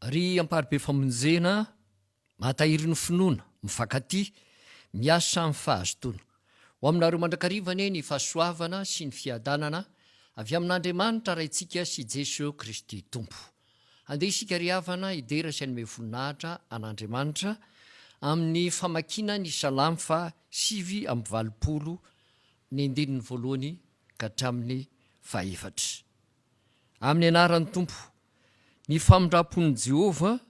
Ry amparibe famonjena mahatahiry ny finoana mifankaty miasa amin'ny fahazotoana ho aminareo mandrakarivana ny fahasoavana sy ny fiadanana avy amin'Andriamanitra raintsika sy Jesosy Kristy Tompo. Andeha isika ry havana idera sy anome voninahitra an'Andriamanitra amin'ny famakina ny Salamo fa 7:20 ny andininy voalohany ka hatramin'ny 4. Amin'ny anaran'ny Tompo, ny famindrapon'i Jehova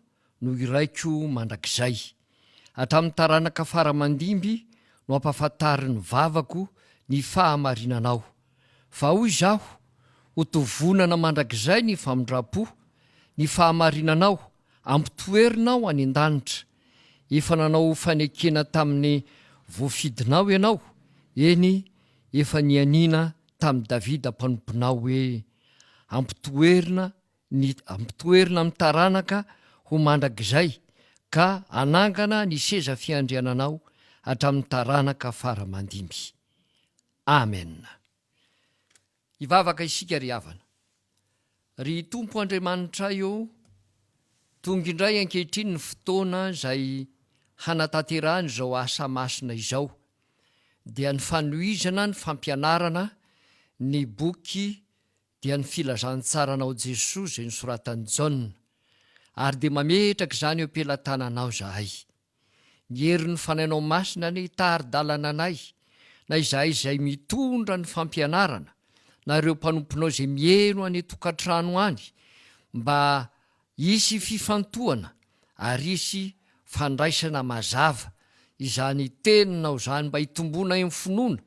no iraiko mandrakizay. Hatramin'ny taranaka faramandimby no ampahafantariny vavako ny fahamarinanao. Fa hoy izaho, ho tovonana mandrakizay ny famindrapo, ny fahamarinanao, ampitoerinao any an-danitra. Efa nanao fanekena tamin'ny voafidinao ianao, eny efa nianina tamin'i Davida mpanomponao hoe ampitoerina amin'ny taranaka ho mandrakizay ka anangana ny seza fiandriananao hatramin'ny taranaka faramandimby. Amen. Ivavaka isika ry havana. Ry Tompo Andriamanitra io, tonga indray ankehitriny ny fotoana izay hanatanterahana izao asa masina izao, dia ny fanohizana, ny fampianarana ny boky dia ny filazantsaranao Jesosy izay nosoratan'i Jaona, ary dia mametraka izany eo am-pelantananao zahay. Ny herin'ny fanainao masina ny tari-dalana anay, na izahay izay mitondra ny fampianarana, na ireo mpanomponao izay mieno any tokantrano any, mba hisy fifantohana ary hisy fandraisana mazava izany teninao izany, mba hitombona amin'ny finoana,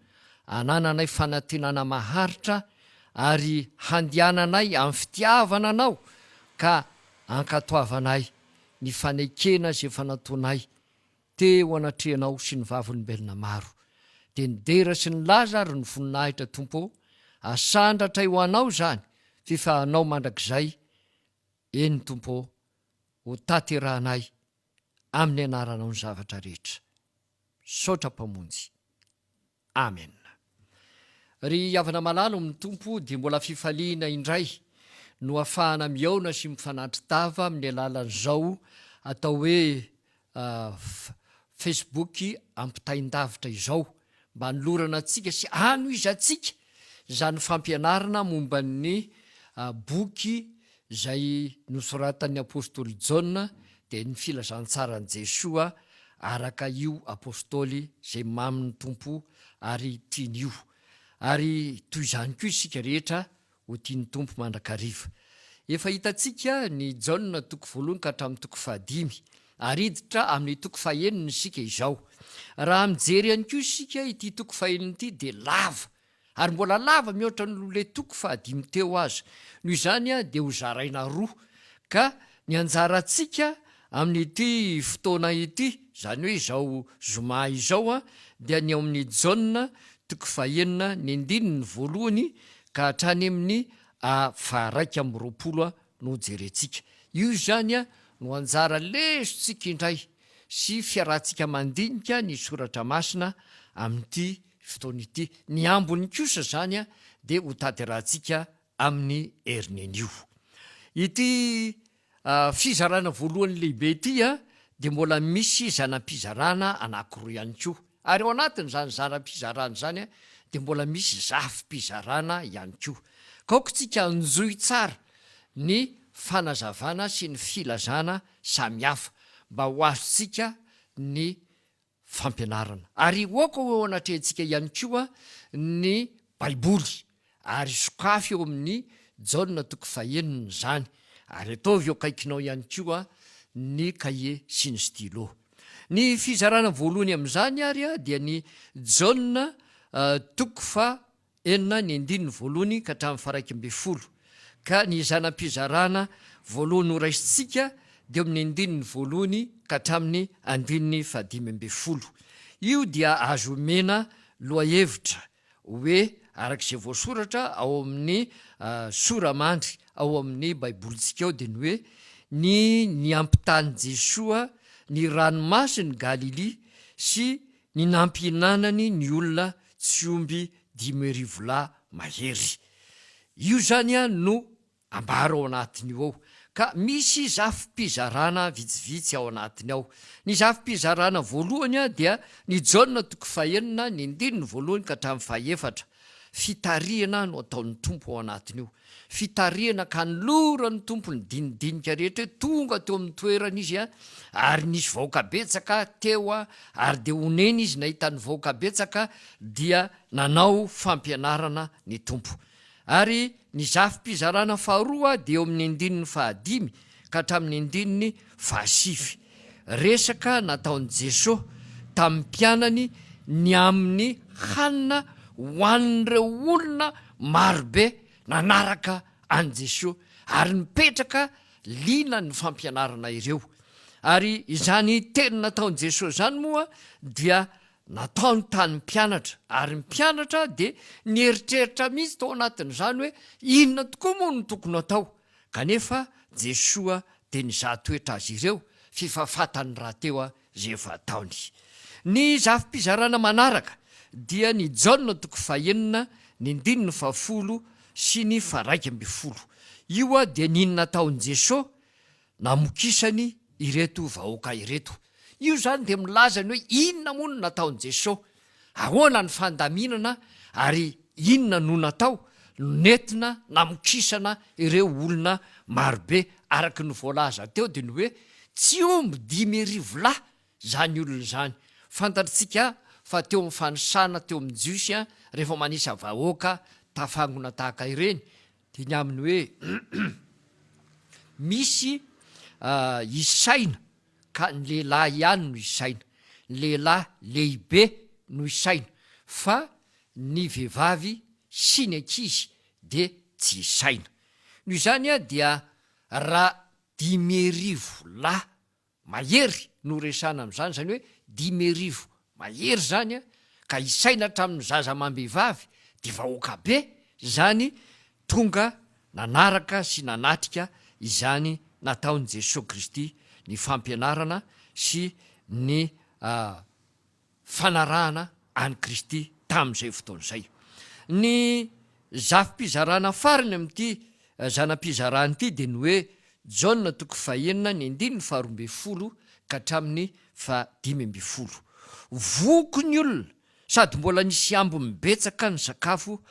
anananay fanantenana maharitra ary handiananay amin'ny fitiavana anao ka ankatoavanay ny fanekena izay fanataonay teo anatrehanao sy ny vavolombelona maro. Dia ny dera sy ny laza ary ny voninahitra Tompo, asandratra ho anao izany fifahanao mandrakizay. Eny Tompo, ho taterahanay amin'ny anaranao ny zavatra rehetra. Saotra mpamonjy. Amen. Ry havana malalo amin'ny Tompo, dia mbola fifaliana indray no ahafahana miaona sy mifanatri-tava amin'ny alalan'izao atao hoe Facebook ampitain-davitra izao, mba nolorana antsika sy anohizatsika izany fampianarana momba ny boky izay nosoratan'ny apôstôly Jaona, dia ny filazantsarani Jesosy araka io apôstôly izay mamin'ny Tompo ary tian'io. Ary toy izany koa isika rehetra ho tian'ny Tompo mandrakariva. Efa hitantsika ny Jaona 1 ka hatramin'ny 5 ariditra amin'ny 9 isika izao. Raha mijery ihany koa isika ity 9 ity dia lava, ary mbola lava mihoatra n'le 5 teo azy. Noho izany dia ho zaraina roa, ka ny anjarantsika amin'ity fotoana ity, izany hoe izao zoma izao, dia ny ao amin'ny Jaona 1 ny andininy voalohany ka hatrany amin'ny 2 no jerentsika. Io izany no anjara lesontsika indray sy fiarahantsika mandinika ny soratra masina amin'ity fotoana ity. Ny ambony kosa izany dia ho tanterahantsika amin'ny herinan'io. Ity fizarana voalohany lehibe ity dia mbola misy zanam-pizarana anankiroa ihany koa. Ary ao anatin' izany zanam-pizarana izany dia mbola misy zafim-pizarana ihany koa. Kaokontsika anjoy tsara ny fanazavana sy ny filazana samihafa mba ho azontsika ny fampianarana. Ary oaka ho anatrehantsika ihany koa ny baiboly, ary sokafy eo amin'ny Jaona 1 izany. Ary ataovy eo akaikinao ihany koa ny kahie sy ny stylo. Ny fizarana voalohany amin'izany ary dia ny Jaona 4 ny andininy voalohany ka hatramin'ny 1. Ka ny zanam-pizarana voalohany horaisintsika dia amin'ny andininy voalohany ka hatramin'ny andininy 15. Io dia azo omena lohahevitra hoe arak'izay voasoratra ao amin'ny soramandry ao amin'ny baibolintsika ao, dia ny hoe ny ampitany Jesosy ny ranomasiny Galili sy ny nampihinanany ny olona tsy omby 5,000 mahery. Io zany no ambara ao anatiny io ao. ka misy zafim-pizarana vitsivitsy ao anatiny ao. Ny zafim-pizarana voalohany a dia ny jauna toko fahenina ny ndiny voalohany ka hatramin'ny faefatra. Fitarihana no ataon'ny tompo ao anatiny io. Fitarihana ka nylora ny tompo ny dinidinika rehetra hoe tonga teo amin'ny toerana izy a, ary nisy vahoaka-betsaka teo a, ary de onena izy nahitany vahoaka-betsaka dia nanao fampianarana ny tompo. Ary ny zafim-pizarana faharoa dia eo amin'ny andininy fahadimy ka hatramin'ny andininy fahasivy. Resaka nataon'i Jesosy tamin'ny mpianany ny amin'ny hanina hoan'ireo olona marobe nanaraka an' Jesosy ary nipetraka lina ny fampianarana ireo. Ary izany teny nataon'i Jesosy zany moa dia nataony tany mpianatra, ary mpianatra de nieritreritra mihitsy tao anatin'izany hoe inona tokoa moa no tokony atao. Kanefa Jesosy de nizatoetra azy ireo fifafatany raha teo zay efa ataony. Ny zafim-pizarana manaraka dia ny jauna toko fahenina ny andininy fahafolo sy ny faraika amby folo. Io dia ninona nataon'i Jesosy namokisany ireto vahoaka ireto. Io zany de milaza ny hoe inona moa no nataon'i Jesosy, ahoana ny fandaminana ary inona no natao nentina namokisana ireo olona marobe araky ny voalaza teo de ny hoe tsy omby 10,000 lahy zany olona zany. Fantatritsika fa teo amin'ny fanosana teo amin'ny jiosy rehefa manisa vahoaka tafangona tahaka ireny de ny aminy hoe misy isaina ka ny lehilahy ihany no isaina, ny lehilahy lehibe no isaina, fa ny vehivavy sy ny ankizy de tsy isaina. Noho izany dia raha 10,000 lahy mahery no resana am'izany, zany hoe 10,000 mahery zany ka isaina hatramin'ny zaza amam-behivavy de vahoaka be zany tonga nanaraka sy nanatrika izany nataon'i Jesosy Kristy, ny fampianarana sy ny fanarahana any Kristy tamin'izay fotoan'izay. Ny zafim-pizarana farany amin'ity zanam-pizarana ity de ny hoe jauna toko fahenina ny andininy faharoambe folo ka hatramin'ny 15. Voko ny olona sady mbola nisy ambo mibetsaka ny sakafo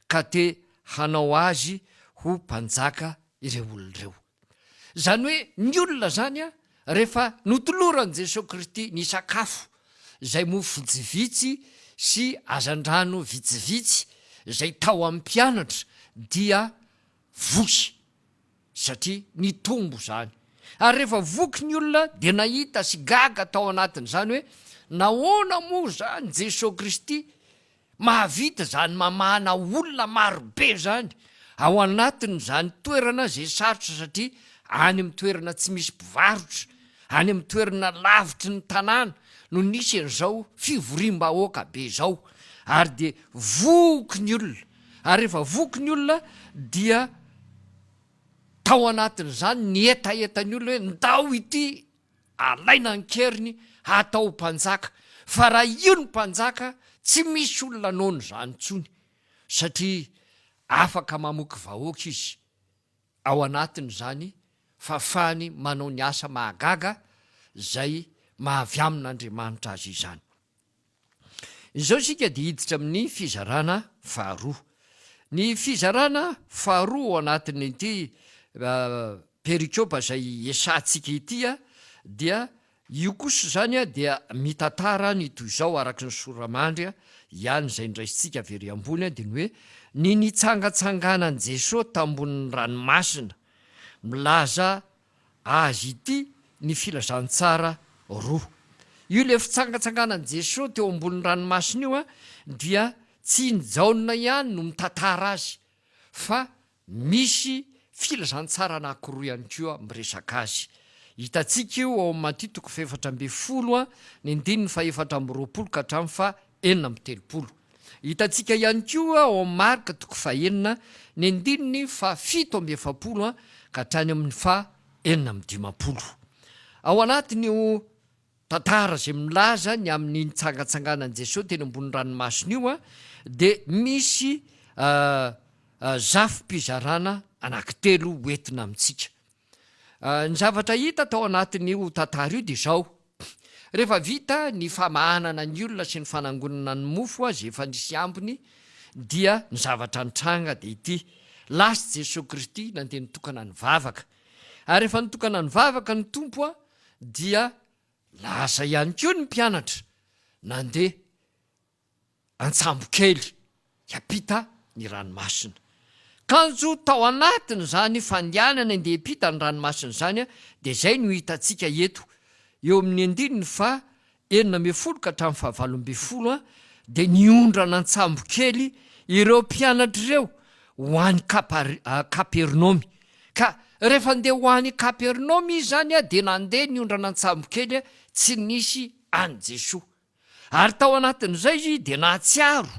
ka te hanao azy ho mpanjaka ireo olona ireo. Zany hoe ny olona zany rehefa notoloran'i Jesosy Kristy ny sakafo zay mofo vitsivitsy sy hazandrano vitsivitsy zay tao amin'ny mpianatra dia voky satria ny tombo zany. Ary rehefa voky ny olona de nahita sy gaga tao anatiny zany hoe nahoana moa zany Jesosy Kristy mahavita zany mamana olona marobe zany ao anatiny zany toerana zay sarotra, satria any amin'ny toerana tsy misy mpivarotra, any amin'ny toerana lavitry ny tanàna no nisy an'izao fivorim-bahoaka be zao. Ary de voky ny olona, ary rehefa voky ny olona dia tao anatiny zany ny etaetany olona hoe ndao ity alaina ankeriny atao mpanjaka, fa raha io ny mpanjaka tsy misy olona nono zany tsony, satria afaka mamoky vahoaka izy ao anatiny zany fafany manao ny asa mahagaga zay mahavy amin'Andriamanitra azy izany. Izao sika de hiditra amin'ny fizarana faharoa. Ny fizarana faharoa ao anatin'ny ity perikopa zay esantsika ity dia io kosa zany dia mitantara ny toy izao araky ny soramandry ihany zay ndraisitsika very ambony de ny hoe ny nitsangatsanganan' Jesosy tambonin'ny ranomasina, milaza azy ity ny filazantsara roa. Io le fitsangatsanganan' Jesosy teo ambonin'ny ranomasina io dia tsy ny jaona ihany no mitantara azy, fa misy filazantsara anankiroa ihany koa miresaka azy. Hitantsika io ao Matthieu toko 7:10 ny andininy 4:20 ka hatramin'ny 4:30. Hitantsika ihany koa ao Marka toko 9 ny andininy 7:70 ka hatrany amin'ny 4:50. Ao anatin'io tantara zay milaza ny amin'ny nitsangatsanganan' Jesosy teny ambony ranomasina io de misy zafim-pizarana anankitelo hoentina amintsika. Ny zavatra hita tao anatin'io tantara io de zao: rehefa vita ny famahanana ny olona sy ny fanangonana ny mofo azy efa nisy ambiny, dia ny zavatra nitranga de ity: lasy Jesosy Kristy nandeha nitokana ny vavaka, ary rehefa nitokana ny vavaka ny tompo a, dia lasa ihany koa ny mpianatra nandeha antsambo kely hiampita ny ranomasina. Kanjo tao anatiny zany fandehanana andeha hipita ny ranomasina zany a, de zay no hitantsika eto eo amin'ny 9:40 ka hatramin'ny 9:20 de niondrana antsambo kely ireo mpianatra ireo ho any Kapernaomy. Ka rehefa ndeha ho any Kapernaomy izy zany a, de nandeha niondrana antsambo kely a, tsy nisy any Jesosy. Ary tao anatin'izay izy de nahatsiaro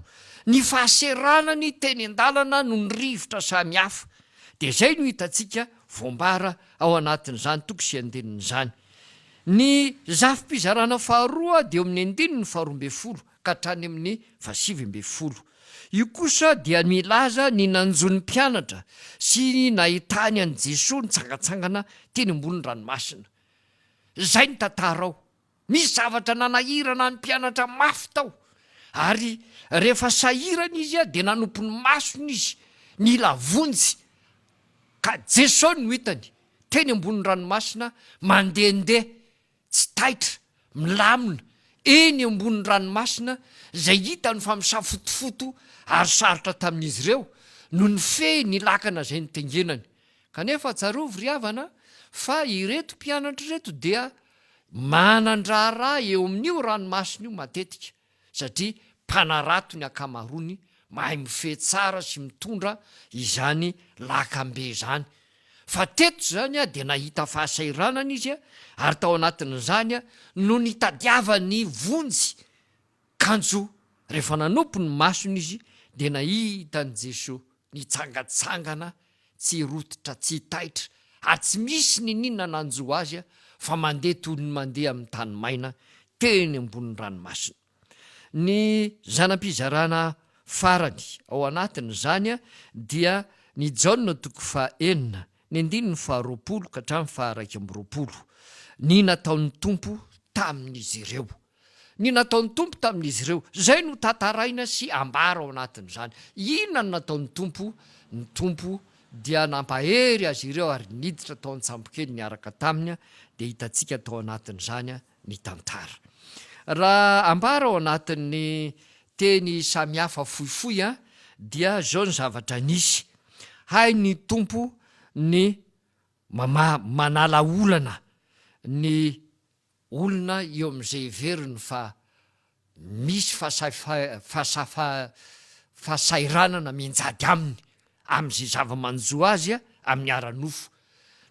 ny fahaseranany teny an-dalana no ny rivotra samihafa. De zay no hitantsika voambara ao anatin'izany toko sy andenin'izany. Ny zafim-pizarana faharoa de eo amin'ny 12 ka hatrany amin'ny 7. Io kosa dia milaza ny nanjon'ny mpianatra sy ny nahitany an' Jesosy nitsangatsangana teny ambony ranomasina. Zay ny tantara ao. Misy zavatra nanahirana ny mpianatra mafy tao, ary rehefa sahirana izy a, de nanompo ny masony izy mila vonjy. Ka Jesosy no hitany teny ambony ranomasina mandehandeha tsy taitra, milamina eny ambony ranomasina, zay hitany fa misafotofoto ary sarotra tamin'izy ireo no ny fe ny lakana zay nitengenany. Kanefa tsarovy ry havana fa ireto mpianatra ireto dia manandrara eo amin'io ranomasina io matetika, satria mpanarato ny akamarony, mahay mife tsara sy mitondra izany lakambe zany. Fa teto zany a, de nahita fahasairanana izy a, ary tao anatin'izany a no nitadiavany vonjy. Kanjo rehefa nanompo ny masony izy, de nahitany Jesosy nitsangatsangana, tsy rototra, tsy taitra, ary tsy misy ny ninona nanjo azy a, fa mandeha toy ny mandeha amin'ny tany maina teny ambony ranomasina. Ny zanam-pizarana farany ao anatin'izany a, dia ny Jaona 4:9, ny 20 ka hatramin'ny 21. Ny nataon'ny tompo tamin'izy ireo. Ny nataon'ny tompo tamin'izy ireo, zay no tantaraina sy ambara ao anatin'izany. Inona no nataon'ny tompo? Ny tompo dia nampahery azy ireo ary niditra tao an-tsambo kely niaraka taminy, de hitantsika tao anatin'izany ny tantara. Raha ambara ao anatin'ny teny samihafa fohifohy a, dia zao ny zavatra nisy: hay ny tompo ny manala olana ny olona eo amin'izay veriny fa misy fahasairanana minjady aminy amin'izay zava-manjo azy a amin'ny ara-nofo.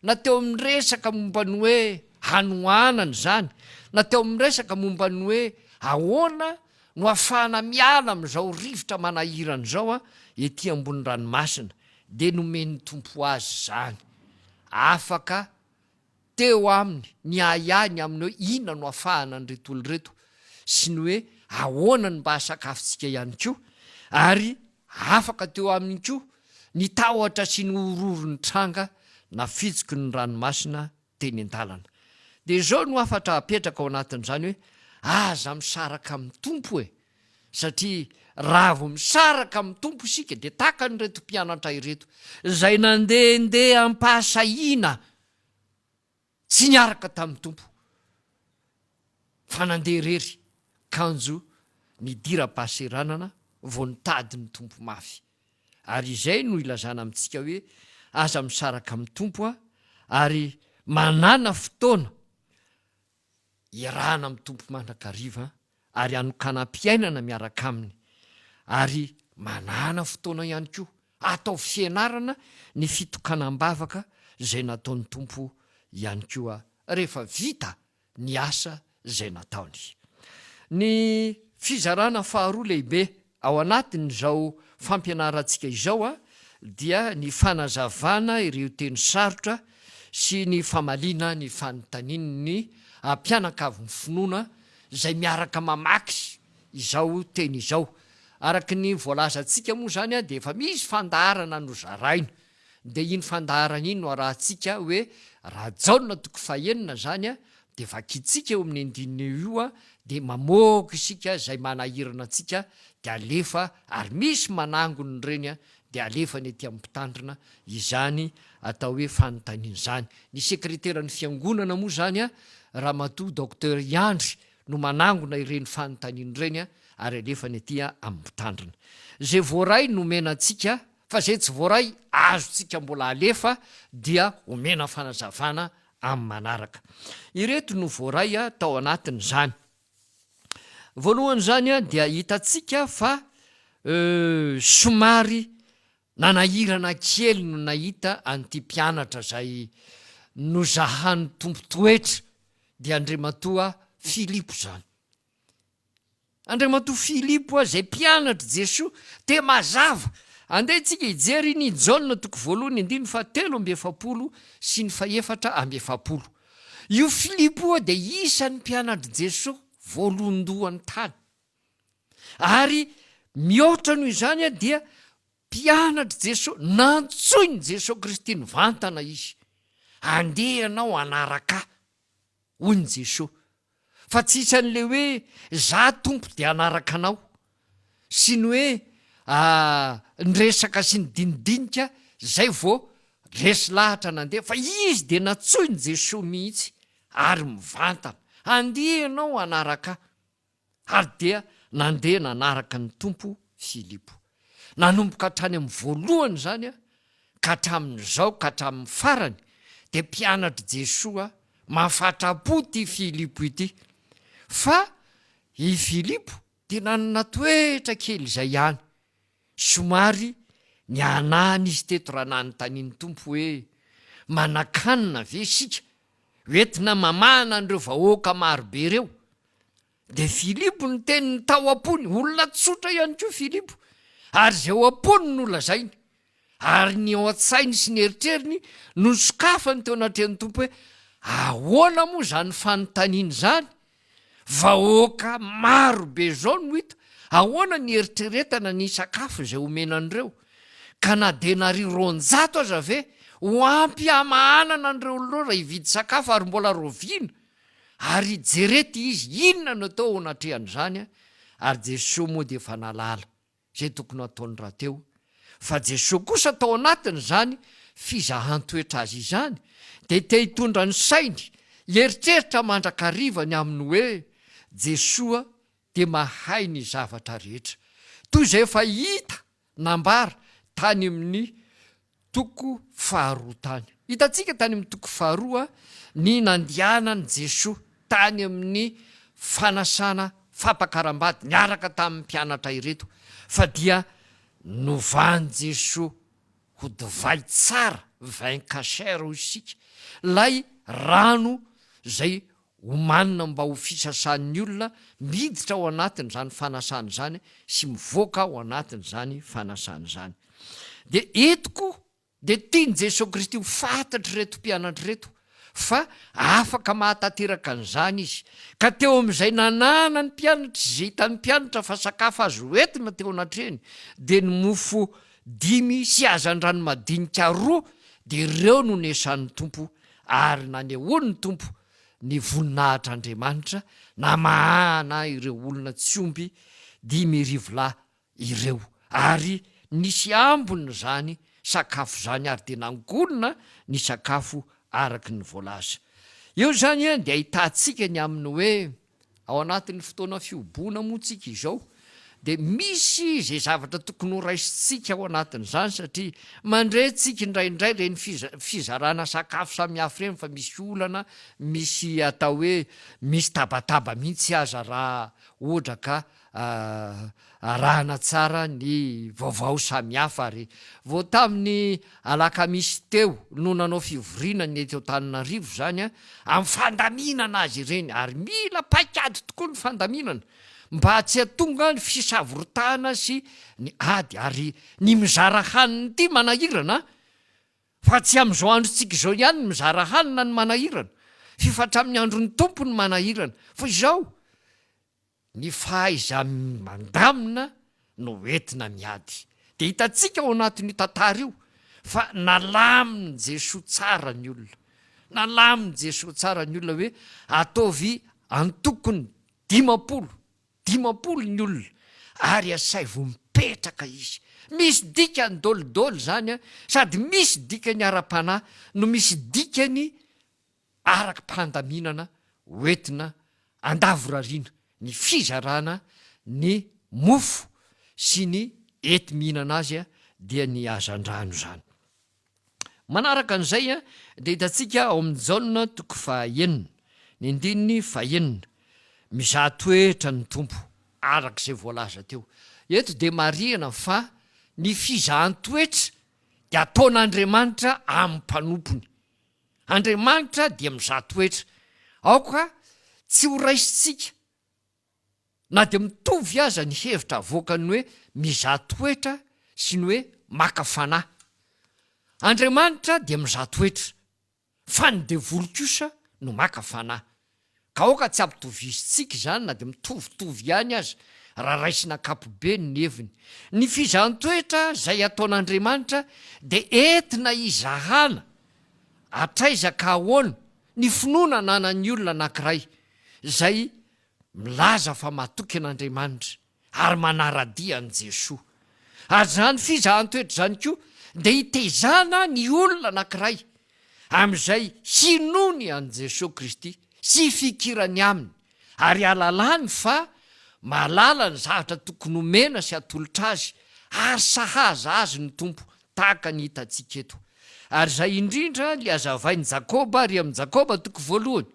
Na teo amin'ny resaka momba ny hoe hanohanana zany, na teo amin'ny resaka momba ny hoe ahoana no ahafahana miala amin'izao rivotra manahirana zao a, ety ambony ranomasina, de nomen'ny tompo azy zany. Afaka teo aminy ny ahany aminy hoe inona no ahafahana nyreto olo reto, sy ny hoe ahoana ny mba hasakafotsika ihany koa, ary afaka teo aminy koa ny tahotra sy ny ororony tranga na fitsiky ny ranomasina teny an-dalana. De zao no afatra apetraka ao anatin'izany hoe aza misaraka amin'ny tompo satria raha vo misaraka amin'ny tompo isika, de taka nyreto mpianatra ireto zay nandehandeha ampahasahina tsy niaraka tamin'ny tompo, fa nandeha rery kanjo ny dira-pahaseranana vo nitady ny tompo mafy. Ary izay no ilazana amintsika hoe aza misaraka amin'ny tompo a, ary manana fotoana irahana amin'ny tompo mandrakariva, ary anokanam-piainana miaraka aminy, ary manana fotoana ihany koa atao fianarana ny fitokanam-bavaka zay nataon'ny tompo ihany koa rehefa vita ny asa zay nataony. Ny fizarana faharoa lehibe ao anatin'izao fampianarantsika izao a, dia ny fanazavana ireo teny sarotra sy ny famaliana ny fanontaniany mpianakavy ny finoana zay miaraka mamaky izao teny izao. Araky ny voalazantsika moa zany a, de efa misy fandaharana no zaraina, de iny fandaharana iny no arahantsika hoe raha jaona toko fahenina zany a de vakitsika eo amin'ny andinina io a de mamoaka isika zay manahirana atsika de alefa ary misy manangony reny a de alefa ny ety amin'ny mpitandrina izany atao hoe fanontaniana zany. Ny sekreteran'ny fiangonana moa zany a raha matoa docteur Iandry no manangona ireny fanontaniana reny a ary alefa ny ety amin'ny mpitandrina. Zay voaray no mena atsika fa zay tsy voaray azotsika mbola alefa dia omena fanazavana amin'ny manaraka. Ireto no voaray a tao anatin' zany. Voalohany zany a dia hitatsika fa somary nanahirana kely no nahita an'ity mpianatra zay nozahany tompo toetra de Andriamatoa Filipo zany. Andriamatoa Filipo zay mpianatra Jesoa de mazava. Andeha tsika hijery ny Jaona toko 1:7 sy ny 4:7. Io Filipo de isan'ny mpianatra Jesoa voalondohan'ny tany. Ary mihoatra noho izany a dia mpianatra Jesoa nantsoiny Jesoa Kristy nivantana izy. Andeha anao anaraka hoy Jesoa. Fa tsy isan'le hoe za tompo de anaraka anao. Sy ny hoe nresaka sy ny dinidinika zay vo resy lahatra nandeha fa izy de natsoiny Jesoa mihitsy ary mivantana andeha anao anaraka ary dia nandeha nanaraka ny tompo Filipo. Nanomboka hatrany amin'ny voalohany zany a ka hatramin'izao ka hatramin'ny farany de mpianatra Jesoa mahafatrapo ty Filipo ity. Fa i Filipo de nanana toetra kely zay ihany. Somary ny anany izy teto raha nanontaniany tompo hoe manakanina ve sika hoentina mamana an'ireo vahoaka marobe reo. De Filipo ny teniny tao ampony, olona tsotra ihany koa Filipo, ary zay ao ampony no lazainy. Ary ny ao an-tsainy sy ny eritreriny no sokafany teo anatrehan'ny tompo hoe ahoana moa zany fanontaniana zany? Vahoaka marobe zao no hita. Ahoana ny eritreretana ny sakafo zay omenan'ireo? Ka na de nary 200 aza ve ho ampy amahanana an'ireo olona raha hividy sakafo ary mbola roviana. Ary jerety izy inona no atao anatrehan'izany a? Ary Jesoa moa de efa nalala zay tokony ataony rahateo. Fa Jesoa kosa tao anatiny zany fizahan-toetra azy izany de te hitondra ny sainy hieritreritra mandrakarivany aminy hoe Jesoa de mahay ny zavatra rehetra. Toy izay efa hita nambara tany amin'ny toko 2 tany. Hitatsika tany amin'ny toko 2 ny nandianany Jesoa tany amin'ny fanasana fampakaram-bady niaraka tamin'ny mpianatra ireto. Fa dia novany Jesoa ho divay tsara, vin kasera ho isika, lay rano zay homanina mba ho fisasan'ny olona miditra ao anatin' zany fanasana zany sy mivoaka ao anatin' zany fanasana zany. De etiko de tiany Jesoa Kristy ho fantatry reto mpianatra reto fa afaka mahatateraka an'izany izy. Ka teo amin'izay nanana ny mpianatra zay hitan'ny mpianatra fa sakafo azo entina teo anatreny de ny mofo 5 sy azan-drano madinika 2 de ireo no nesan'ny tompo ary nanehoany ny tompo ny voninahitr'Andriamanitra na mahana ireo olona tsy omby 5,000 ireo. Ary nisy ambony zany sakafo zany ary de nangolona ny sakafo araky ny voalaza. Eo zany a de ahitantsika ny aminy hoe ao anatin'ny fotoana fiobona moa tsika izao de misy zay zavatra tokony ho raisitsika ao anatin'izany satria mandretsika indraindray reny fizarana sakafo samihafa reny fa misy olana, misy atao hoe misy tabataba mihitsy aza raha ohatra ka arahana tsara ny vaovao samihafa. Ary vao tamin'ny alakamisy teo no nanao fivoriana ny eto Antananarivo zany a amin'ny fandaminana azy ireny ary mila paikady tokoa ny fandaminana mba tsy hatonga ny fisavorotana sy ny ady ary ny mizara haniny ity manahirana. Fa tsy am'izao androtsika izao ihany ny mizara hanina ny manahirana, fifatra amin'ny andron'ny tompo ny manahirana, fa izao ny fahaiza mandamina no entina miady. De hitantsika ao anatin'io tantara io fa nalaminy Jesosy tsara ny olona, nalaminy Jesosy tsara ny olona hoe ataovy antokony 50 ny olona ary asay vo mipetraka izy. Misy dikany dolidoly zany a, sady misy dikany ara-panahy no misy dikany arak-pandaminana hoentina andavorariana ny fizarana ny mofo sy ny ety mihinana azy a dia ny azandrano zany. Manaraka an'izay a de hitantsika ao amin'ny Jaona 9:9, ny andininy 9, mizaha toetra ny tompo arak'izay voalaza teo. Eto de marihana fa ny fizahan-toetra de ataon'Andriamanitra amin'ny mpanompony. Andriamanitra dia mizaha toetra. Aoka tsy ho raisitsika na de mitovy aza ny hevitra avoakany hoe mizaha toetra sy ny hoe maka fanahy. Andriamanitra dia mizaha toetra, fa ny devoly kosa no maka fanahy. Ka aoka tsy ampitovizitsika zany na de mitovitovy ihany aza raha raisina kapobe ny heviny. Ny fizahan-toetra zay ataon'Andriamanitra de entina izahana atraizaka ahoana ny finoana nanan'ny olona anankiray zay milaza fa matoky an'Andriamanitra ary manaradia an' Jesosy. Ary zany fizahan-toetra zany koa de hitezana ny olona anankiray am'izay hinony an' Jesosy Kristy sy fikirany aminy ary alalany fa malala ny zavatra tokony omena sy atolotra azy ary sahaza azy ny tompo tahaka ny hitantsika eto. Ary zay indrindra le azavain'ny Jakoba ary amin'ny Jakoba 1,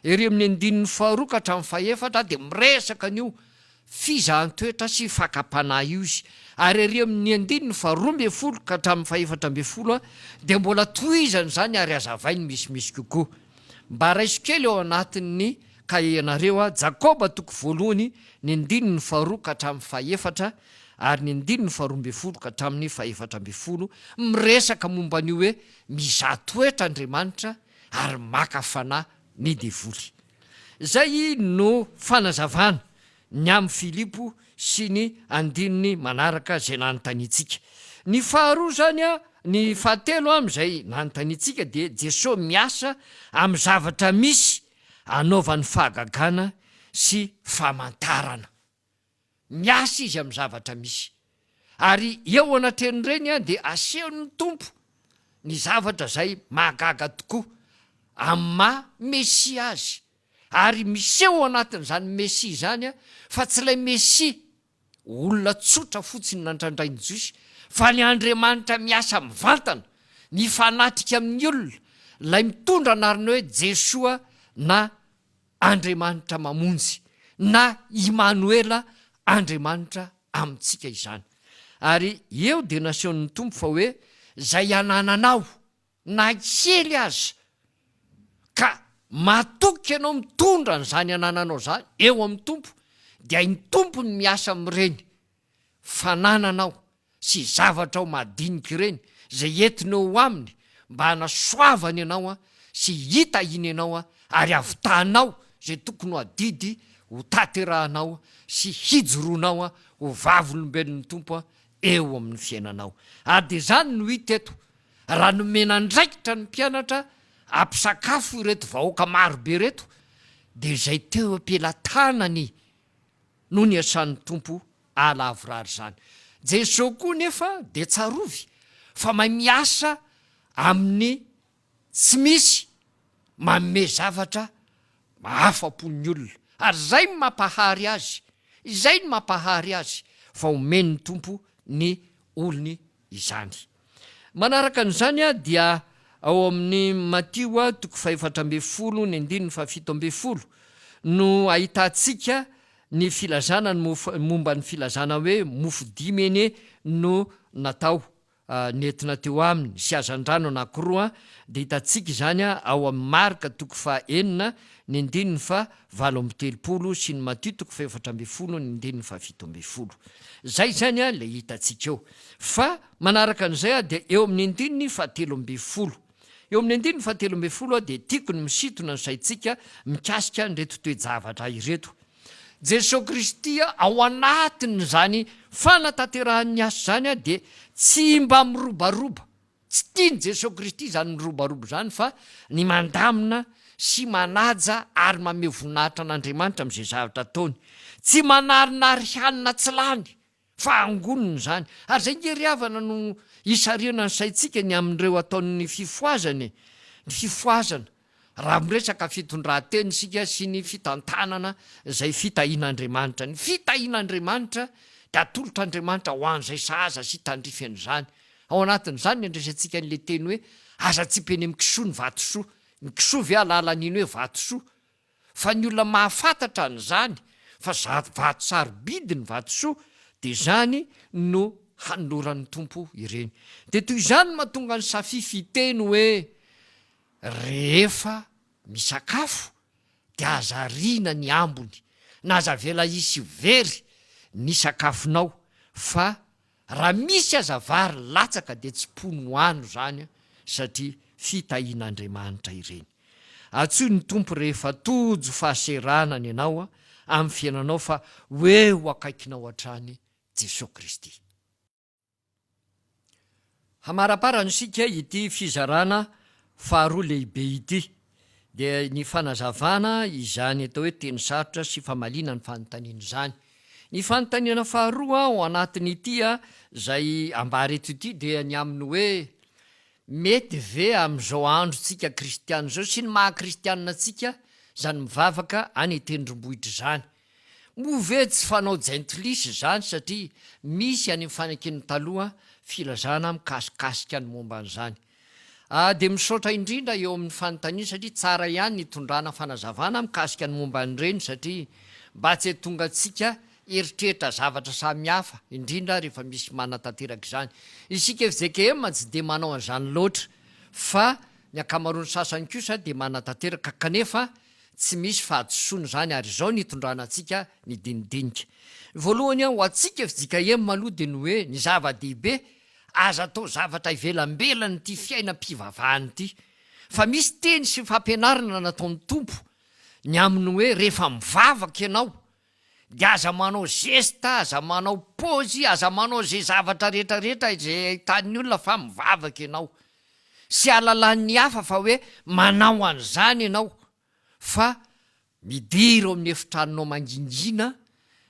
ery amin'ny andininy 2 ka hatramin'ny 4 de miresaka an'io fizahan-toetra sy fakapanahy io izy. Ary ery amin'ny andininy 12 ka hatramin'ny 14 de mbola tohizany zany ary azavainy misimisy kokoa. Mba raiso kely ao anatin'ny kahianareo a Jakoba 1, ny andininy 2 ka hatramin'ny 4 ary ny andininy 12 ka hatramin'ny 14 miresaka momba an'io hoe mizaha toetra Andriamanitra ary maka fanahy ny devoly. Zay no fanazavana ny amin'ny Filipo sy ny andininy manaraka zay nanontanytsika. Ny faharoa zany a, ny fahatelo am'izay nanontanytsika de Jesosy miasa amin'ny zavatra misy anaovany fahagagana sy famantarana. Miasa izy amin'ny zavatra misy. Ary eo anatreny reny a de asehon'ny tompo ny zavatra zay mahagaga tokoa amin'ny maha Mesia azy. Ary miseho anatin'izany Mesia zany a, fa tsy ilay Mesia olona tsotra fotsiny nandrandrainy Jesosy, fa ny Andriamanitra miasa mivantana, mifanatrika amin'ny olona, lay mitondra anarana hoe Jesosy na Andriamanitra mamonjy, na Imanoela Andriamanitra amintsika izany. Ary eo de nasehon'ny tompo fa hoe zay anananao na kely aza ka matoky ianao mitondra n'zany anananao zany eo amin'ny tompo, de hainy tompo ny miasa am'ireny fanananao sy zavatra ao madinika ireny zay entinao aminy mba hanasoavany ianao a sy hitahiny ianao a ary avitanao zay tokony ho adidy ho taterahanao sy hijoroanao a ho vavolombelon'ny tompo a eo amin'ny fiainanao. Ary de zany no hita eto, raha nomena ndraikitra ny mpianatra ampisakafo ireto vahoaka marobe reto de zay teo ampelantanany no ny asan'ny tompo alavorary zany. Jesosy koa nefa de tsarovy fa mahay miasa amin'ny tsy misy manome zavatra mahafapon'ny olona. Ary zay ny mampahary azy, izay ny mampahary azy fa omen'ny tompo ny olony izany. Manaraka an'izany a dia ao amin'ny Matio 4:12 ny andininy 17 no ahitantsika ny filazana momba ny filazana hoe mofo 5 eny no natao nentina teo aminy sy azandrano anankiroa. De hitantsika zany ao amin'ny Marka 4:9 ny andininy 7 sy ny Matio 4:12 ny andininy 17. Zay zany le hitantsika eo. Fa manaraka an'izay de eo amin'ny andininy 13. Eo amin'ny andininy 13 de tiako ny misitona ny saitsika mikasika nreto toe-javatra ireto. Jesosy Kristy ao anatin' zany fanataterahan'ny asa zany de tsy mba mirobaroba, tsy tiany Jesosy Kristy zany mirobarobo zany fa ny mandamina sy manaja ary mame voninahitra an'Andriamanitra am'izay zavatra ataony, tsy manarinary hanina tsy lany fa angoniny zany. Ary zay ngeriavana no isariana ny saitsika ny amin'ireo ataon'ny fifoazany, ny fifoazana raha miresaka fitondranteny sika sy ny fitantanana zay fitahian'Andriamanitra. Ny fitahian'Andriamanitra de atolotr'Andriamanitra ho an'izay sahaza sy tandrifany zany. Ao anatin'izany ny andresantsika n'le teny hoe aza tsy peny amin'ny kisoa ny vatosoa, ny kisoa ve alalan'iny hoe vatosoa, fa ny olona mahafantatra an'izany fa vato sarobidi ny vatosoa, de zany no hanoloran'ny tompo ireny. De toy izany mahatonga ny safifiteny hoe rehefa misakafo de azarina ny ambony, na aza vela isy very ny sakafonao, fa raha misy aza vary latsaka de tsy pony hoano zany, satria fitahian'Andriamanitra ireny. Atsoy ny tompo rehefa tojo fahaseranany ianao amin'ny fiainanao fa hoe ho akaikinao hatrany Jesosy Kristy. Hamaraparanyisika ity fizarana faharoa lehibe ity, de ny fanazavana izany atao hoe teny sarotra sy famalina ny fanontaniana izany. Ny fanontaniana faharoa ao anatin'ity zay ambary eto ity de ny aminy hoe mety ve am'izao androtsika kristiana zao sy ny maha-kristianina tsika zany mivavaka any tendrombohitra zany, move tsy fanao jaintolisy zany satria misy any fanekeny taloha filazana mikasikasika ny momba an'izany. De misaotra indrindra eo amin'ny fanontaniana satria tsara ihany ny tondrana fanazavana mikasika ny momba an'ireny satria mba tsy tonga antsika eritreritra zavatra samihafa, indrindra rehefa misy manatanteraka izany. Isika FJKM tsy de manao an'izany loatra, fa ny akamaroany sasany kosa de manatanteraka kanefa tsy misy fahadisoana zany, ary zao nitondrana antsika ny dinidinika. Voalohany ho antsika FJKM maloha de ny hoe ny zava-dehibe aza atao zavatra ivelambelany ty fiainam-pivavahany ty, fa misy teny sy fampianarana nataon'ny tompo ny aminy hoe rehefa mivavaka ianao de aza manao gesta, aza manao pôzy, aza manao zay zavatra rehetrarehetra zay tany olona fa mivavaka ianao, sy alalan'ny hafa fa hoe manao an'izany ianao, fa midiro amin'ny efitranonao mangingina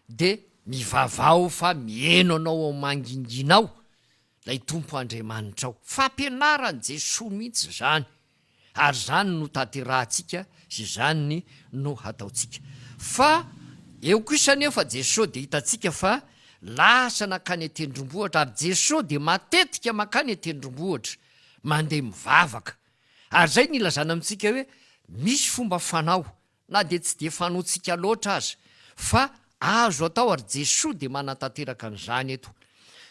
de mivavao fa mieno anao ao manginginao lay tompo Andriamanitra ao. Fampianarany Jesosy mihitsy zany, ary zany no tanterahantsika sy zany no hataontsika. Fa eo kosa nefa Jesosy de hitantsika fa lasa nakany tendrombohitra, ary Jesosy de matetika makany tendrombohitra mandeha mivavaka. Ary zay nilazana amintsika hoe misy fomba fanao, na de tsy de fanaontsika loatra aza, fa azo atao, ary Jesosy de manatanteraka an'izany eto.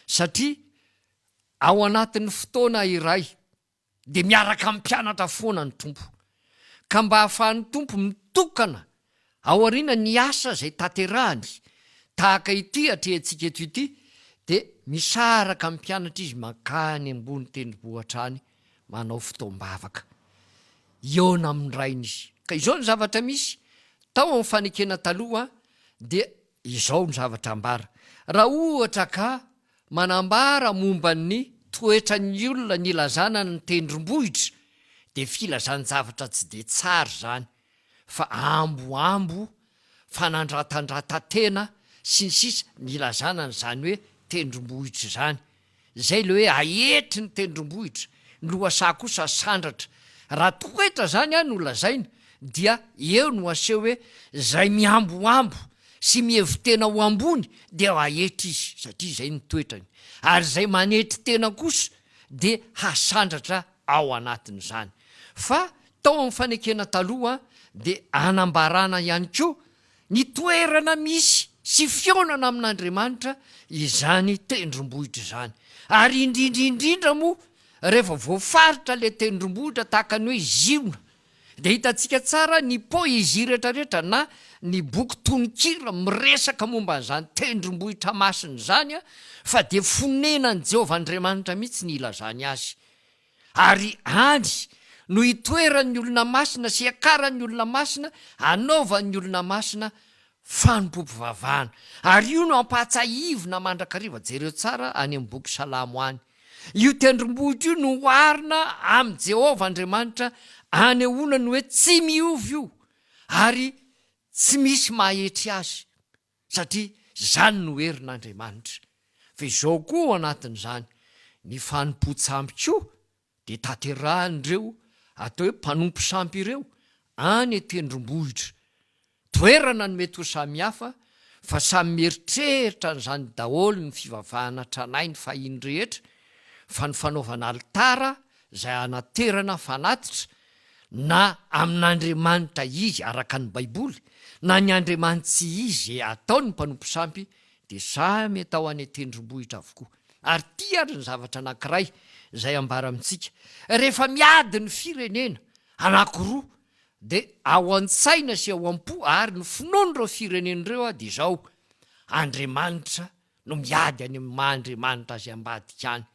Satria ao anatin'ny fotoana iray de miaraka mpianatra foana ny tompo, ka mba hahafahan'ny tompo mitokana ao arina ny asa zay tanterahany tahaka ity atrehantsika eto ity, de misaraka mpianatra izy makany ambony tendrombohitra any manao fotoam-bavaka eona amin'ny rainy izy. Ka izao ny zavatra misy tao amin'ny fanekena taloha, de izao ny zavatra ambara. Raha ohatra ka manambara momba ny toetra ny olona nilazana ny tendrombohitra, de filazany zavatra tsy de tsara zany, fa amboambo fanandratandratatena sy ny sisa nilazana n'izany hoe tendrombohitra zany. Zay le hoe ahetry ny tendrombohitra, ny lohasaha kosa sandratra. Raha toetra zany no lazaina, dia eo no aseho hoe zay miamboambo sy mihevitena ho ambony de ahetry izy, satria zay ny toetrany. Ary zay manetry tena kosa de hasandratra ao anatin'izany. Fa tao amin'ny fanekena taloha de anambarana ihany koa ny toerana misy sy fionana amin'Andriamanitra izany tendrombohitra zany. Ary indrindraindrindra moa rehefa voafaritra le tendrombohitra tahaka ny hoe ziona, de hitantsika tsara ny poezia rehetrarehetra na ny boky tonikira miresaka momba n'izany tendrombohitra masiny zany, fa de fonenan'i Jehovah Andriamanitra mihitsy ny ilazany azy. Ary any no itoeran'ny olona masina sy akaran'ny olona masina, anaovan'ny olona masina fanompompivavahana. Ary io no ampatsahivina mandrakariva, jereo tsara any amin'ny boky Salamo any, io tendrombohitra io no oarina am' Jehova Andriamanitra anehoana ny hoe tsy miovy io ary tsy misy mahetry azy satria zany no herin'Andriamanitra. Fa izao koa anatin'izany ny fanompo-tsampy koa de taterahan'ireo atao hoe mpanompo sampy ireo any tendrombohitra, toerana no mety ho samihafa fa samy mieritreritra n'izany daholo ny fivavahana tranainy ny fahiny rehetra, fa ny fanaovana alitara zay anaterana fanatitra na amin'Andriamanitra izy araka ny baiboly na ny Andriamanitra izy atao ny mpanompo sampy de samy atao any tendrombohitra avokoa. Ary ty ary ny zavatra anankiray zay ambara amintsika rehefa miady ny firenena anankiroa de ao an-tsaina sy ao am-po ary ny finoan'ireo firenen'ireo de zao Andriamanitra no miady any amin'ny maha-Andriamanitra azy ambadika any.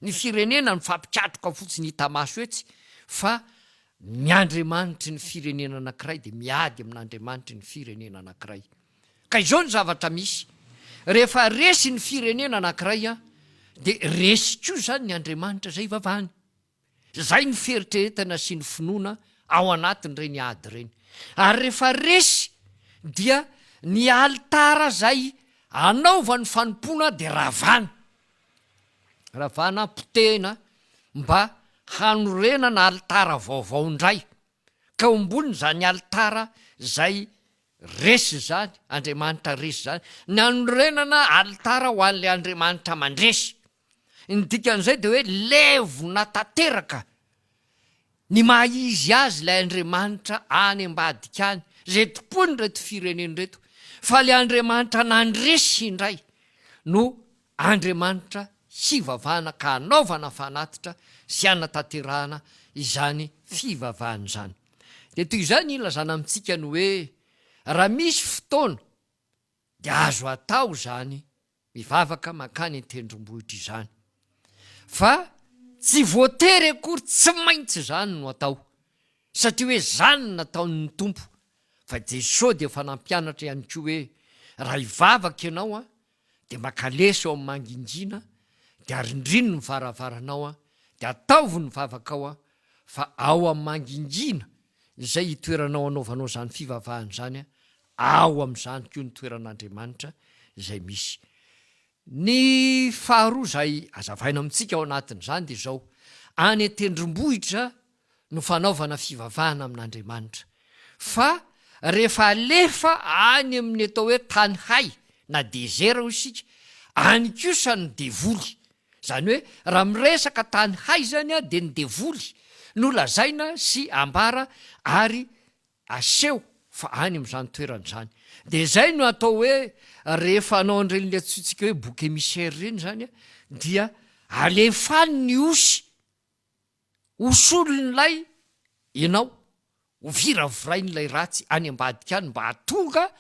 Ny firenena ny fampitratroka fotsiny hita maso etsy fa ny Andriamanitry ny firenena anankiray de miady amin'Andriamanitry ny firenena anankiray. Ka izao ny zavatra misy rehefa resy ny firenena anankiray de resy koa zany ny Andriamanitra zay vavahany. Zay ny feritreretana sy ny finoana ao anatin'ireny ady ireny. Ary rehefa resy dia ny alitara zay anaovany fanompona de ravana potehina mba hanorenana alitara vaovao indray ka ombony zany alitara zay resy zany Andriamanitra resy zany ny hanorenana alitara ho an'le Andriamanitra mandresy. Ny dikan'izay de hoe levona tanteraka ny maha-izy azy lay Andriamanitra any ambadika any zay tompony reto fireneny reto, fa le Andriamanitra nandresy indray no Andriamanitra hivavahana ka anaovana fanatitra sy anatanterahana izany fivavahana izany. De toy izany ilazana amintsika ny hoe raha misy fotoana de azo atao zany mivavaka makany tendrombohitra izany, fa tsy voatery akory tsy maintsy zany no atao satria hoe zany nataon'ny tompo. Fa Jesosy de efa nampianatra ihany koa hoe raha hivavaka ianao de makalesa ao amin'ny mangingina de arindrino ny varavaranao de ataovy ny vavaka ao fa ao amin'ny mangingina zay itoeranao anaovanao zany fivavahana zany ao am'izany koa ny toeran'Andriamanitra zay misy. Ny faharoa zay azavaina amintsika ao anatin'izany de zao any tendrombohitra no fanaovana fivavahana amin'Andriamanitra, fa rehefa alefa any amin'ny atao hoe tany hay na dezera ho isika any kosa ny devoly. Zany hoe raha miresaka tany hay zany de ny devoly no lazaina sy ambara ary aseho fa any am'izany toeran'izany. De zay no atao hoe rehefa anao an'ireny le antsointsika hoe boky émissaire reny zany dia alefany ny osy osolon'lay ianao ho viravirain'lay ratsy any ambadika any mba hatonga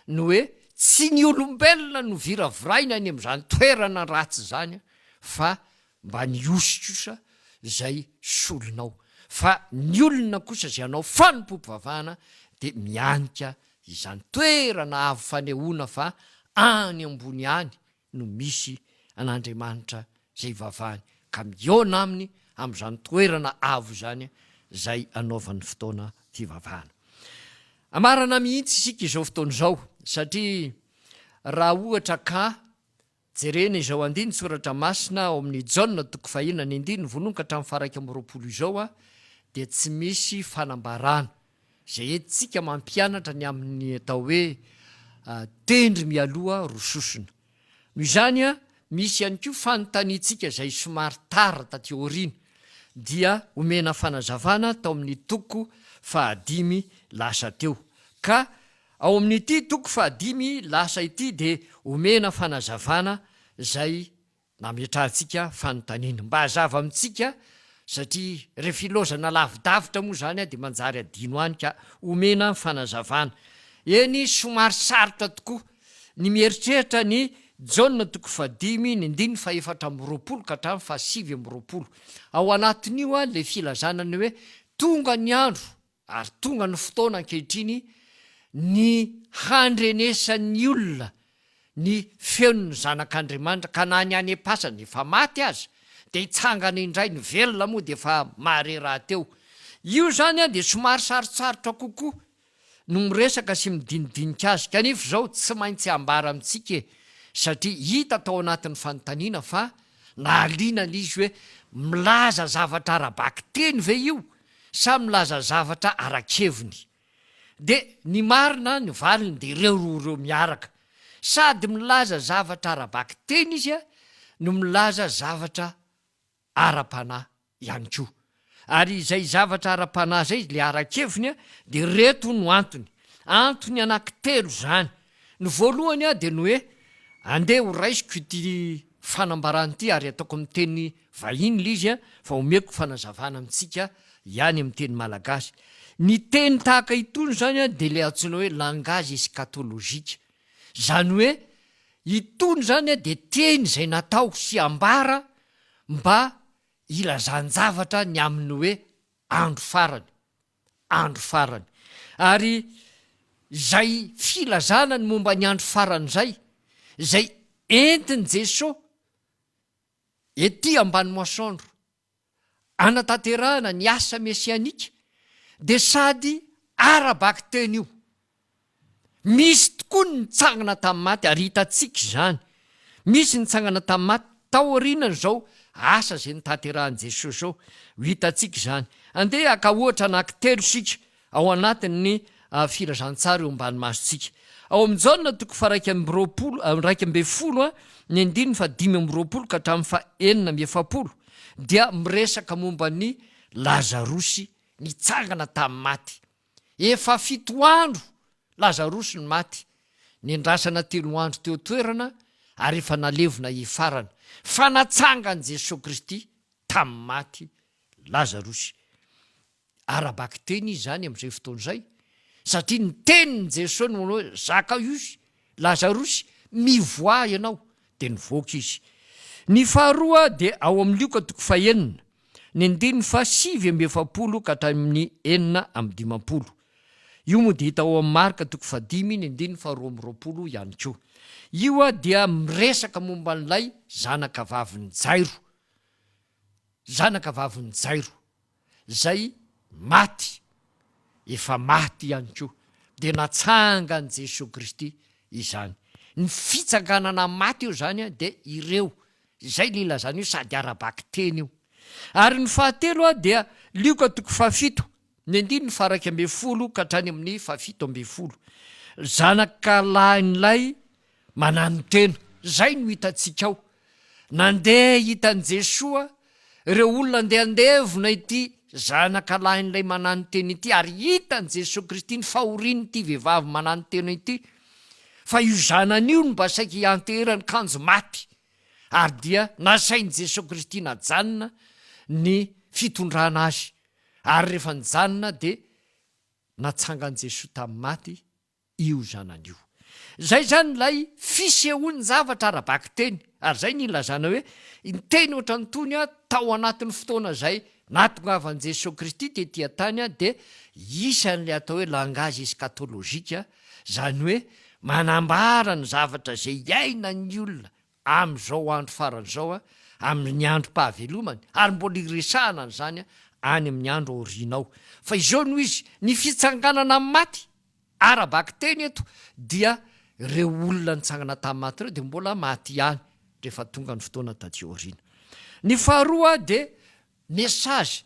no hoe tsy ny olombelona no viraviraina any am'izany toerana ratsy zany fa mba ny osy kosa zay solonao. Fa ny olona kosa zay anao fanompom-pivavahana de mianika izany toerana avo fanehoana fa any ambony any no misy an'Andriamanitra zay vavahany ka miona aminy am'izany toerana avo zany zay anaovan'ny fotoana fivavahana. Amarana mihitsy isika izao fotoana izao satria raha ohatra ka jerena izao andiny soratra masina ao amin'ny Jaona 4:1-9 izao de tsy misy fanambarana zay etsika mampianatra ny amin'ny atao hoe tendry mialoha rososona. Noho izany misy ihany koa fanontaniantsika zay somary tara taty aoriana dia omena fanazavana tao amin'ny toko 5 lasa teo. Ka ao amin'ity toko 5 lasa ity de omena fanazavana zay nametrahantsika fanontaniana mba hazava amintsika satria rehefa ilozana lavidavitra moa zany de manjary adino any ka omena fanazavana. Eny somary sarotra tokoa ny mieritreritra ny Jaona 5:4 ka hatramin'ny 7:20. Ao anatin'io le filazanany hoe tonga ny andro ary tonga ny fotoana ankehitriny ny handrenesan'ny olona ny feon'ny zanak'Andriamanitra ka na ny any am-pasany efa maty aza de hitsangana indray ny velona moa de efa mahare raha teo. Io zany a de somary sarotsarotra kokoa no miresaka sy midinidinika azy kanefa zao tsy maintsy ambara amitsika satria hita tao anatin'ny fanontaniana fa naaliana l'izy hoe milaza zavatra arabaky teny ve io sa milaza zavatra arakeviny. De ny marina ny valiny de reo miaraka, sady milaza zavatra arabaky teny izy a no milaza zavatra ara-panahy ihany koa. Ary izay zavatra ara-panahy zay le arakeviny a de reto no antony anankitelo zany. Ny voalohany a de no hoe andeha ho raisiko ity fanambaran'ity ary ataoko amin'ny teny vahiny lizy a fa omeko fanazavana amitsika ihany amin'ny teny malagasy. Ny teny tahaka itony zany a de le antsoina hoe langage eschatologika. Zany hoe itony zany a de teny zay natao sy ambara mba ilazan-javatra ny amin'ny hoe andro farany. Ary zay filazana ny momba ny andro farany zay entiny Jesosy ety ambany masoandro anatanterahana ny asa mesianika de sady arabaky teny io. Misy tokoa ny nitsangana tamin'ny maty ary hitatsika zany. Misy nitsangana tamin'ny maty tao aorianany zao asa zay nitaterahan' Jesosy zao hitatsika zany. Andeha aka ohatra anankitelo sika ao anatin'ny filazantsara eo ambany masontsika. Ao amin'ny Jaona toko fa 2:20 ny andininy fa 5:20 ka hatramin'ny fa 4:70 dia miresaka momba ny Lazarosy nitsangana tamin'ny maty. Efa 7 andro Lazarosy ny maty, nendrasana 3 andro teo toerana ary efa nalevona hifarana. Fa natsangany Jesosy Kristy tamin'ny maty Lazarosy. Arabaky teny izy zany amin'izay fotoan'izay satria ny teniny Jesosy no hoe Zakaiosy, Lazarosy, mivoa ianao de nivoaka izy. Ny faharoa de ao amin'ny Luka toko fa 9 ny andininy fa 7:70 ka hatramin'ny 4:50. Io moa de hita ao amin'ny Marka toko fa 5 ny andininy fa 2:20 ihany koa. Io a dia miresaka momba n'ilay zanaka vaviny Jairo zay maty, efa maty ihany koa de natsangany Jesosy Kristy izany. Ny fitsanganana maty io zany a de ireo zay lilazany io sady arabaky teny io. Ary ny fahatelo a dia Luka toko fa 7 ny andininy fa 2:10 ka hatrany amin'ny fa 7:70. Zanaka lahin'ilay manano tena zay no hitatsika ao. Nandeha hitan' Jesosy ireo olona andevona ity zanaka lahin'ilay manano tena ity ary hitan' Jesosy Kristy ny fahoriany ity vehivavy manano tena ity fa io zanan'io no mba saiky hianterany kanjo maty. Ary dia nasain' Jesosy Kristy najanona ny fitondrana azy ary rehefa nijanona de natsangan' Jesosy tamin'ny maty io zanan'io. Zay zany lay fisehoany zavatra arabaky teny. Ary zay nilazana hoe ny teny oatra nytony a tao anatin'ny fotoana zay natongavan' Jesosy Kristy tetỳ tany a de isan'le atao hoe langage eschatologika, zany hoe manambara ny zavatra zay iaina ny olona am'izao andro faran'izao a amin'ny androm-pahavelomany ary mbola iresahana an'izany a any amin'ny andro aorianao. Fa izao no izy ny fitsanganana amin'ny maty arabaky teny eto dia ireo olona nitsangana tamin'ny maty ireo de mbola maty ihany rehefa tonga ny fotoana taty aoriana. Ny faharoa de mesazy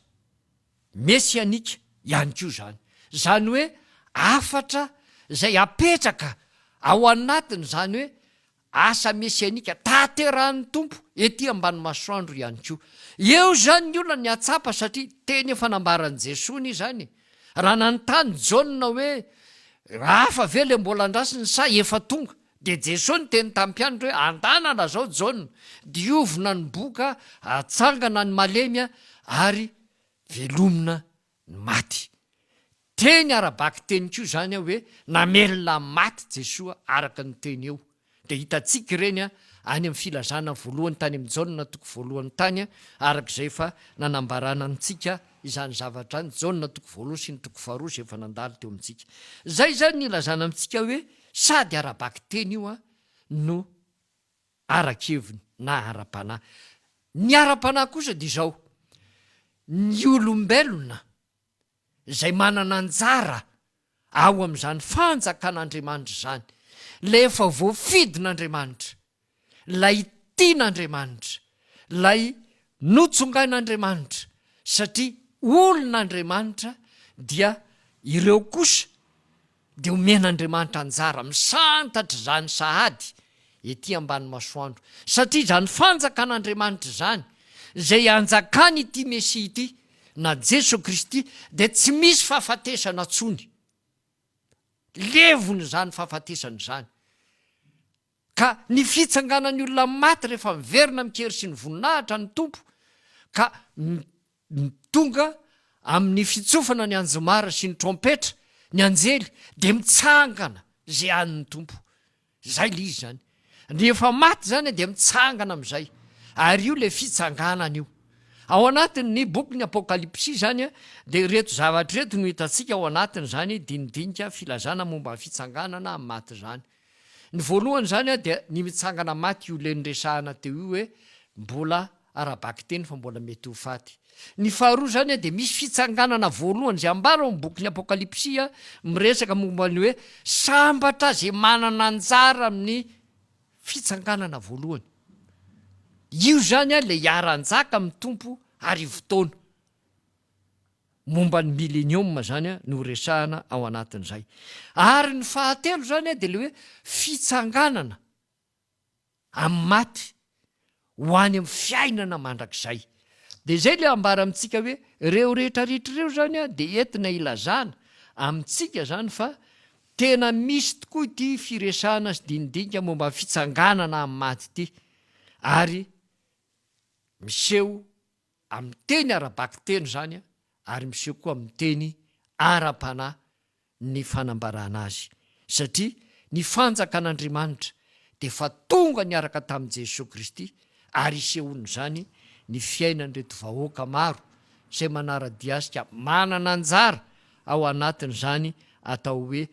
mesianika ihany koa zany. Zany hoe afatra zay apetraka ao anatiny zany hoe asa mesianika taterahan'ny tompo ety ambany masoandro ihany koa. Eo zany ny olona ny atsapa satria teny efa nambaran'i Jesosy zany. Raha nanontany Jaona hoe hafa ve le mbola andrasiny sa efa tonga de Jesosy ny teny tamin'ny mpianatra hoe andanana zao Jaona, diovina ny boka, atsangana ny malemy ary velomina ny maty. Teny arabaky teny koa zany hoe namelona maty Jesosy araka ny teny eo. De hitatsika ireny any amin'ny filazana voalohany tany amin'ny Jaona toko voalohany tany arak'izay fa nanambarana antsika izany zavatra any Jaona toko voalohany sy ny toko faharoa zay efa nandalo teo amintsika. Zay zany nilazana amintsika hoe sady arabaky teny io no arakeviny na ara-panahy. Ny ara-panahy kosa dia izao, ny olombelona izay manana anjara ao amin'izany fanjakan'Andriamanitra izany, lay efa voafidin'Andriamanitra, lay tian'Andriamanitra, lay notsongain'Andriamanitra, satria olon'Andriamanitra dia ireo kosa dia omen'Andriamanitra anjara misantatra izany sahady ety ambany masoandro, satria izany fanjakan'Andriamanitra izany izay anjakany ity Mesia ity na Jesosy Kristy dia tsy misy fahafatesana tsony, levony izany fahafatesana izany. Ka ny fitsanganan'ny olona maty rehefa miverina mikery sy ny voninahitra ny tompo ka tonga amin'ny fitsofana ny anjomara sy ny trompetra ny anjely dia mitsangana zay an'ny tompo. Zay le izy zany. Rehefa maty zany dia mitsangana amin'izay, ary io le fitsanganana io. Ao anatin'ny boky ny Apokalipsy zany dia reto zavatra reto no hitantsika ao anatiny zany dinidinika filazana momba fitsanganana amin'ny maty zany. Ny voalohany zany dia ny mitsangana maty io le niresahana teo io hoe mbola arabaky teny fa mbola mety ho faty. Ny faharoa zany dia misy fitsanganana voalohany zay ambara ao amin'ny boky ny Apokalipsy miresaka momba ny hoe sambatra zay manana anjara amin'ny fitsanganana voalohany. Io zany le hiara-njaka amin'ny tompo ary fotoana. Momba ny millénium zany no resahana ao anatin'izay. Ary ny fahatelo zany dia le hoe fitsanganana amin'ny maty ho any amin'ny fiainana mandrakizay. Dia zay le ambara amintsika hoe reo rehetrarehetra reo zany dia entina ilazana amintsika zany fa tena misy tokoa ity firesahana sy dinidinika momba fitsanganana amin'ny maty ity, ary miseho amin'ny teny arabaky teny zany ary miseho koa amin'ny teny ara-panahy ny fanambarana azy, satria ny fanjakan'Andriamanitra dia fa tonga niaraka tamin'i Jesosy Kristy ary isehony zany ny fiainan'ireto vahoaka maro izay manara-diasika manana anjara ao anatin'izany atao hoe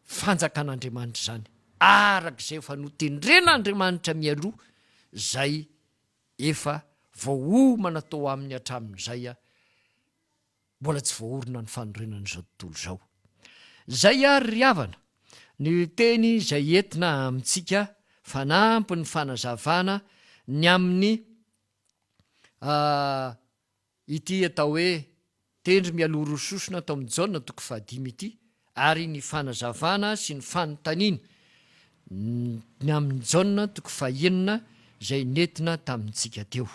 fanjakan'Andriamanitra zany, arak'izay efa notendren'Andriamanitra mialoha zay efa voaomana tao amin'ny hatramin'izay mbola tsy voaorina ny fanorenan'izao tontolo izao. Zay ary ry havana ny teny izay entina amintsika fanampy ny fanazavana ny amin'ny ity atao hoe tendry mialoha rososona atao amin'ny Jaona 5 ity, ary ny fanazavana sy ny fanontaniana ny amin'ny Jaona 9 izay nentina tamintsika teo.